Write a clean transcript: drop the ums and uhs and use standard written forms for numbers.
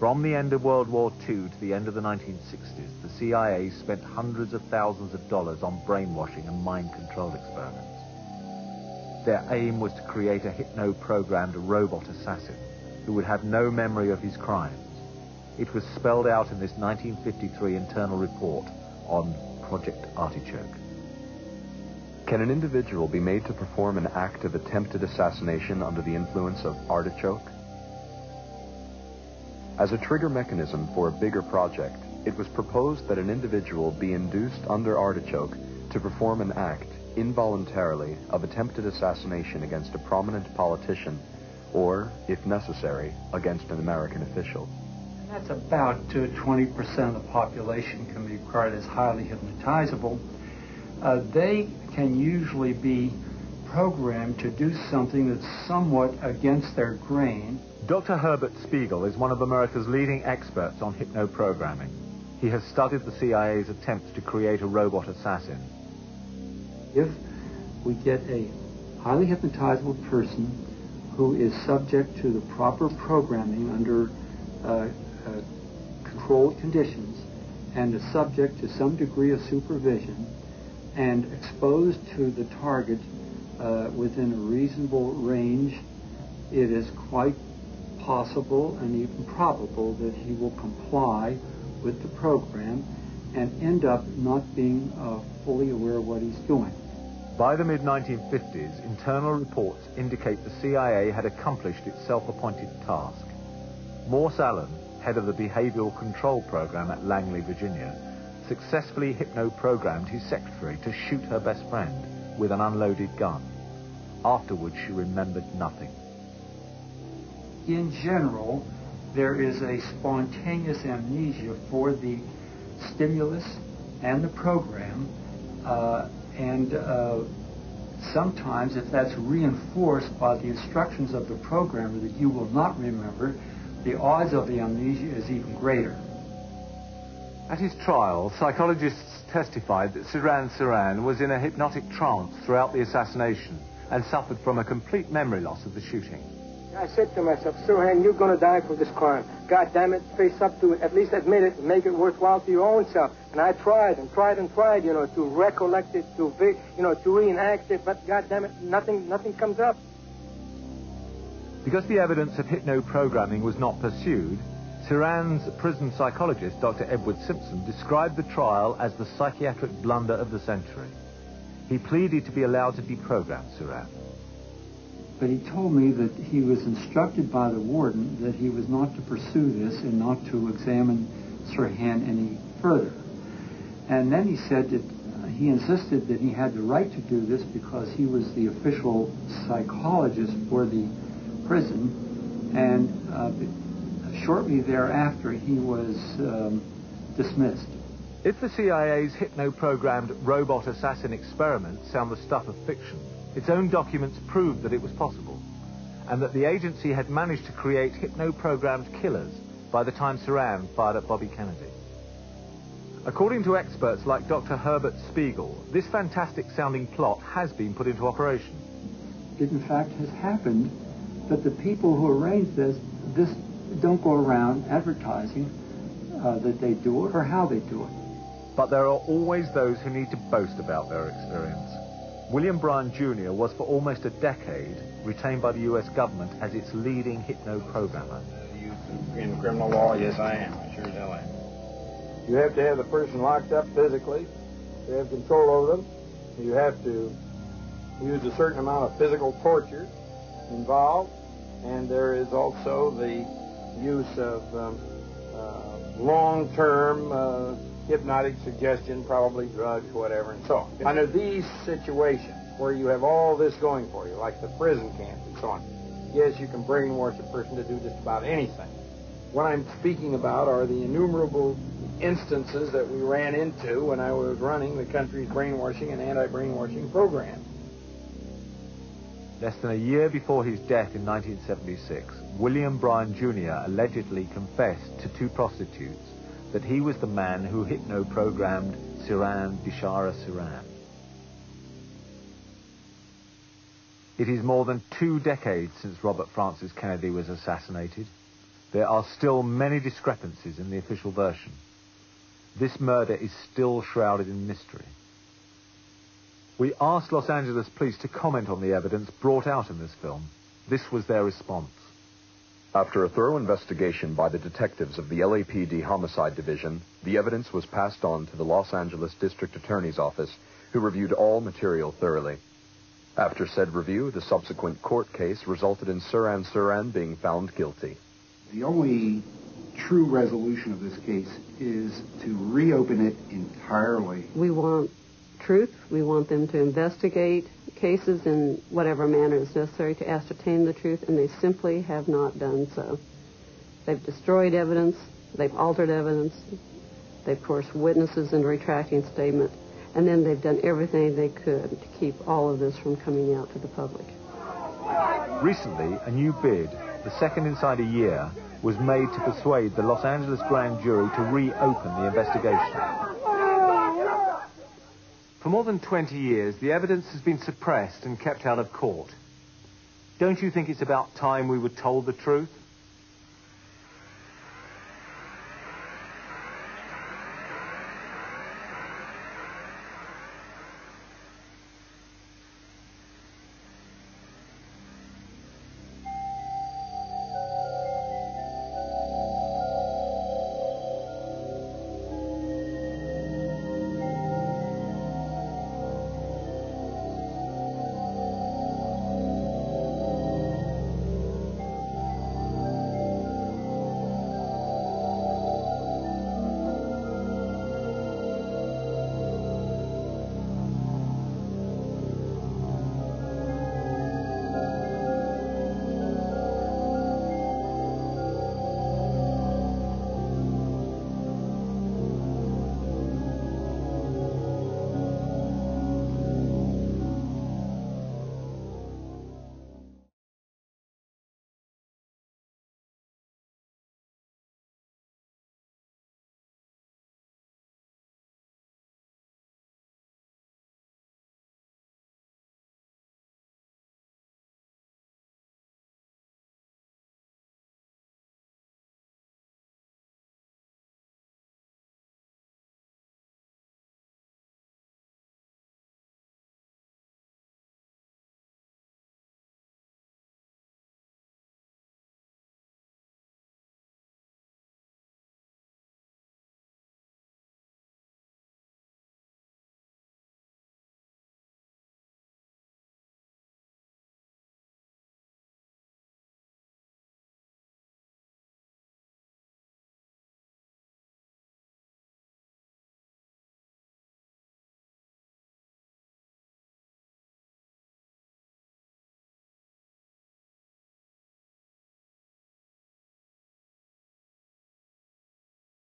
From the end of World War II to the end of the 1960s, the CIA spent hundreds of thousands of dollars on brainwashing and mind control experiments. Their aim was to create a hypno-programmed robot assassin who would have no memory of his crimes. It was spelled out in this 1953 internal report on Project Artichoke. Can an individual be made to perform an act of attempted assassination under the influence of artichoke? As a trigger mechanism for a bigger project, it was proposed that an individual be induced under artichoke to perform an act involuntarily of attempted assassination against a prominent politician or, if necessary, against an American official. And that's about 20% of the population can be regarded as highly hypnotizable. They can usually be programmed to do something that's somewhat against their grain. Dr. Herbert Spiegel is one of America's leading experts on hypno-programming. He has studied the CIA's attempts to create a robot assassin. If we get a highly hypnotizable person who is subject to the proper programming under controlled conditions and is subject to some degree of supervision and exposed to the target within a reasonable range, it is quite possible and even probable that he will comply with the program and end up not being fully aware of what he's doing. By the mid-1950s, internal reports indicate the CIA had accomplished its self-appointed task. Morse Allen, head of the Behavioral Control Program at Langley, Virginia, successfully hypno-programmed his secretary to shoot her best friend with an unloaded gun. Afterwards, she remembered nothing. In general, there is a spontaneous amnesia for the stimulus and the program, and sometimes if that's reinforced by the instructions of the programmer that you will not remember, the odds of the amnesia is even greater. At his trial, psychologists testified that Sirhan Sirhan was in a hypnotic trance throughout the assassination and suffered from a complete memory loss of the shooting. I said to myself, Sirhan, you're going to die for this crime. God damn it, face up to it, at least admit it, and make it worthwhile to your own self. And I tried and tried and tried, to recollect it, to reenact it, but God damn it, nothing comes up. Because the evidence of hypno-programming was not pursued, Sirhan's prison psychologist, Dr. Edward Simpson, described the trial as the psychiatric blunder of the century. He pleaded to be allowed to deprogram Sirhan. But he told me that he was instructed by the warden that he was not to pursue this and not to examine Sirhan any further. And then he said that he insisted that he had the right to do this because he was the official psychologist for the prison, and shortly thereafter he was dismissed. If the CIA's hypno-programmed robot assassin experiments sound the stuff of fiction, its own documents proved that it was possible, and that the agency had managed to create hypno-programmed killers by the time Sirhan fired at Bobby Kennedy. According to experts like Dr. Herbert Spiegel, this fantastic-sounding plot has been put into operation. It, in fact, has happened, but the people who arranged this don't go around advertising that they do it or how they do it. But there are always those who need to boast about their experience. William Bryan Jr. was for almost a decade retained by the U.S. government as its leading hypno-programmer. In criminal law, yes, I am. I sure as hell am. You have to have the person locked up physically. You have control over them. You have to use a certain amount of physical torture involved. And there is also the use of long-term hypnotic suggestion, probably drugs, whatever, and so on. Under these situations where you have all this going for you, like the prison camp and so on, yes, you can brainwash a person to do just about anything. What I'm speaking about are the innumerable instances that we ran into when I was running the country's brainwashing and anti-brainwashing program. Less than a year before his death in 1976, William Bryan Jr. allegedly confessed to two prostitutes that he was the man who hypno-programmed Sirhan Bishara Sirhan. It is more than 2 decades since Robert Francis Kennedy was assassinated. There are still many discrepancies in the official version. This murder is still shrouded in mystery. We asked Los Angeles police to comment on the evidence brought out in this film. This was their response. After a thorough investigation by the detectives of the LAPD Homicide Division, the evidence was passed on to the Los Angeles District Attorney's Office, who reviewed all material thoroughly. After said review, the subsequent court case resulted in Sirhan Sirhan being found guilty. The only true resolution of this case is to reopen it entirely. We want truth. We want them to investigate cases in whatever manner is necessary to ascertain the truth, and they simply have not done so. They've destroyed evidence. They've altered evidence. They've coerced witnesses into retracting statements. And then they've done everything they could to keep all of this from coming out to the public. Recently, a new bid, the second inside a year, was made to persuade the Los Angeles grand jury to reopen the investigation. For more than 20 years, the evidence has been suppressed and kept out of court. Don't you think it's about time we were told the truth?